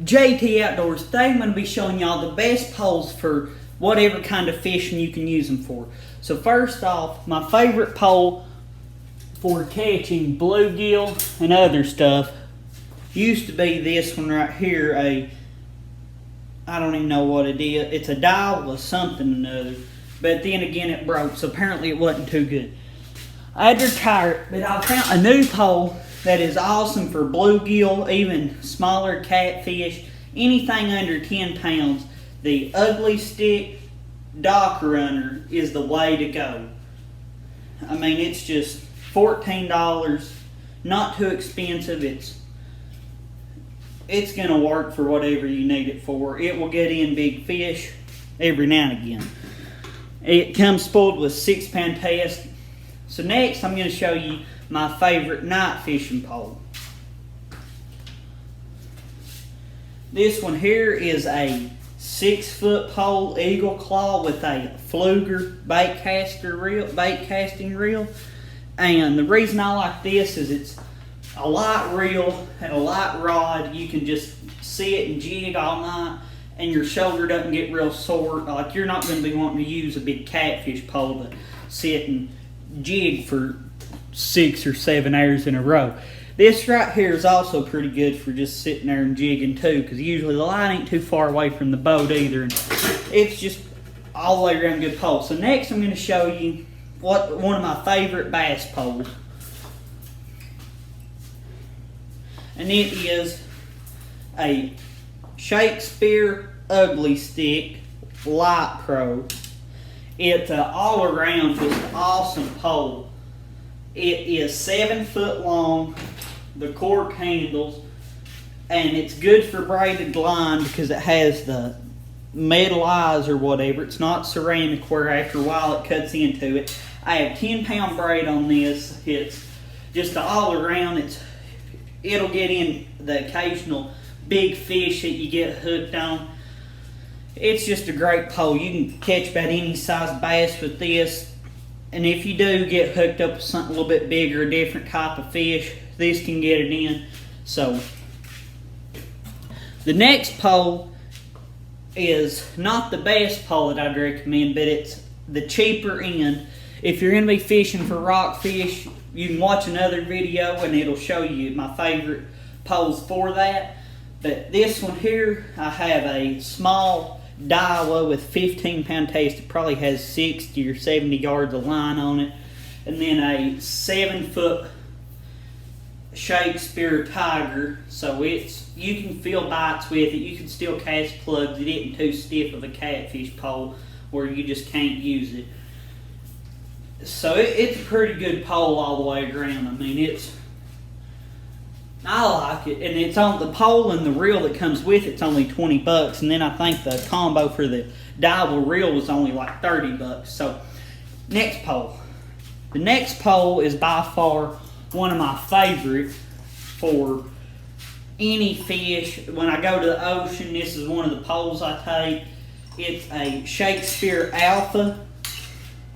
JT Outdoors. Today I'm going to be showing y'all the best poles for whatever kind of fishing you can use them for. So first off, my favorite pole for catching bluegill and other stuff used to be this one right here. I don't even know what it is. It's a dial or something or another. But then again it broke, so apparently it wasn't too good. I had to retire it, but I found a new pole that is awesome for bluegill, even smaller catfish, anything under 10 pounds. The Ugly Stick Dock Runner is the way to go. I mean, it's just $14, not too expensive. It's going to work for whatever you need it for. It will get in big fish every now and again. It comes spoiled with 6-pound test. So next I'm going to show you my favorite night fishing pole. This one here is a 6-foot pole, eagle claw with a Fluger bait casting reel. And the reason I like this is it's a light reel and a light rod. You can just sit and jig all night and your shoulder doesn't get real sore. Like, you're not going to be wanting to use a big catfish pole to sit and jig for 6 or 7 hours in a row. This right here is also pretty good for just sitting there and jigging too, because usually the line ain't too far away from the boat either, and it's just all the way around good pole. So next I'm going to show you one of my favorite bass poles, and it is a Shakespeare Ugly Stick Light Pro. It's an all around just awesome pole. It is 7 foot long, the cork handles, and it's good for braided line because it has the metal eyes or whatever. It's not ceramic where after a while it cuts into it. I have 10-pound braid on this. It's just all around. It'll get in the occasional big fish that you get hooked on. It's just a great pole. You can catch about any size bass with this. And if you do get hooked up with something a little bit bigger, a different type of fish, this can get it in. So, the next pole is not the best pole that I'd recommend, but it's the cheaper end. If you're going to be fishing for rockfish, you can watch another video and it'll show you my favorite poles for that. But this one here, I have a small Daiwa with 15-pound test. It probably has 60 or 70 yards of line on it. And then a 7-foot Shakespeare Tiger. So you can feel bites with it. You can still cast plugs. It isn't too stiff of a catfish pole where you just can't use it. So it's a pretty good pole all the way around. I mean, I like it, and it's on the pole and the reel that comes with it's only $20, and then I think the combo for the Daiwa reel was only like $30. So, next pole. The next pole is by far one of my favorites for any fish. When I go to the ocean, this is one of the poles I take. It's a Shakespeare Alpha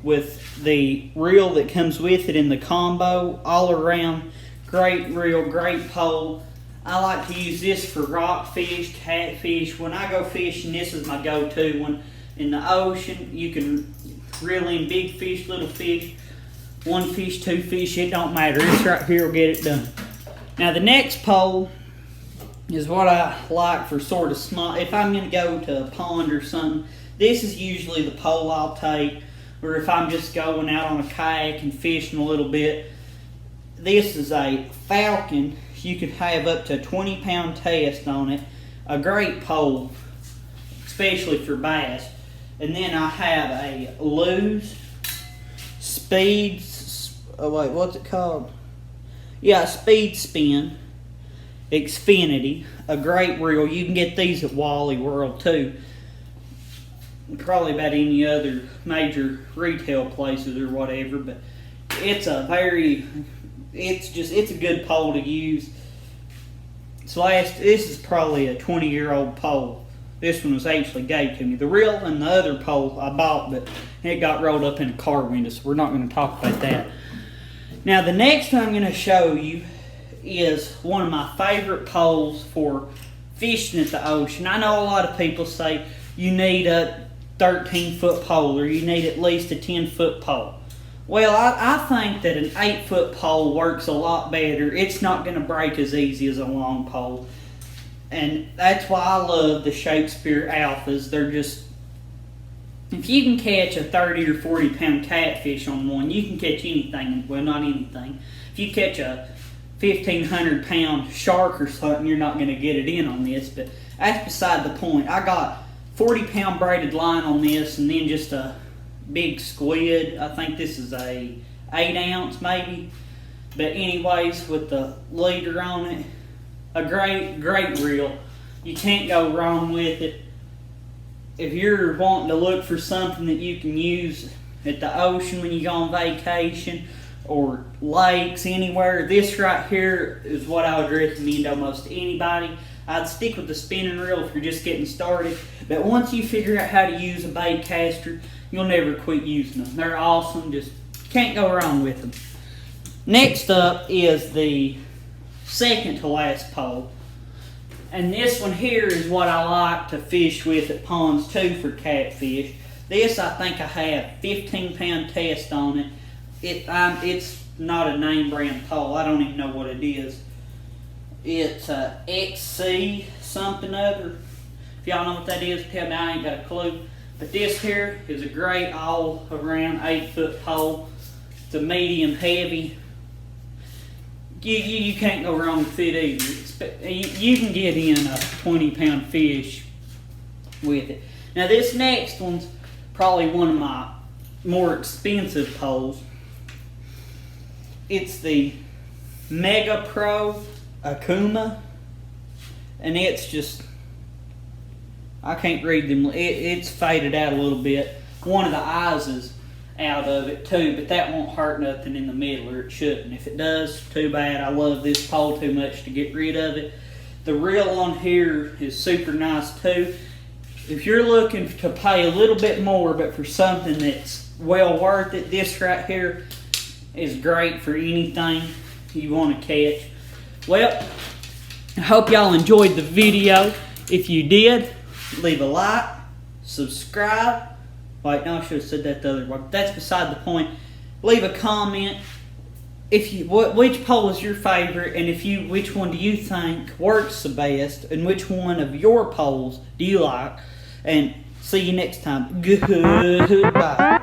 with the reel that comes with it in the combo, all around. Great reel, great pole. I like to use this for rockfish, catfish. When I go fishing, this is my go-to one. In the ocean, you can reel in big fish, little fish, 1 fish, 2 fish, it don't matter. This right here will get it done. Now the next pole is what I like for sort of small. If I'm going to go to a pond or something, this is usually the pole I'll take. Or if I'm just going out on a kayak and fishing a little bit. This is a Falcon. You can have up to a 20-pound test on it. A great pole, especially for bass. And then I have a Lew's Speed, what's it called? Yeah, Speed Spin Xfinity. A great reel. You can get these at Wally World too. Probably about any other major retail places or whatever. But it's a good pole to use. This is probably a 20-year-old pole. This one was actually gave to me. The reel and the other pole I bought, but it got rolled up in a car window, so we're not going to talk about that. Now the next one I'm going to show you is one of my favorite poles for fishing at the ocean. I know a lot of people say you need a 13-foot pole or you need at least a 10-foot pole. Well, I think that an 8-foot pole works a lot better. It's not going to break as easy as a long pole. And that's why I love the Shakespeare Alphas. They're just, if you can catch a 30 or 40 pound catfish on one, you can catch anything. Well, not anything. If you catch a 1,500 pound shark or something, you're not going to get it in on this. But that's beside the point. I got 40 pound braided line on this, and then just a big squid. I think this is a 8 ounce maybe. But anyways, with the leader on it, a great reel. You can't go wrong with it. If you're wanting to look for something that you can use at the ocean when you go on vacation or lakes, anywhere, this right here is what I would recommend almost anybody. I'd stick with the spinning reel if you're just getting started, but once you figure out how to use a bait caster, you'll never quit using them. They're awesome, just can't go wrong with them. Next up is the second to last pole, and this one here is what I like to fish with at ponds too for catfish. This, I think I have 15 pound test on it. It's not a name brand pole. I don't even know what it is. It's a XC something other. If y'all know what that is, tell me. I ain't got a clue. But this here is a great all around 8-foot pole. It's a medium heavy. You can't go wrong with it either. You can get in a 20 pound fish with it. Now this next one's probably one of my more expensive poles. It's the Mega Pro Akuma, and it's just, I can't read them. It's faded out a little bit. One of the eyes is out of it too, but that won't hurt nothing in the middle, or it shouldn't. If it does, too bad. I love this pole too much to get rid of it. The reel on here is super nice too. If you're looking to pay a little bit more but for something that's well worth it, this right here is great for anything you want to catch. Well, I hope y'all enjoyed the video. If you did, leave a like, subscribe. Wait, no, I should have said that the other way. That's beside the point. Leave a comment. Which pole is your favorite, and which one do you think works the best, and which one of your poles do you like? And see you next time. Goodbye.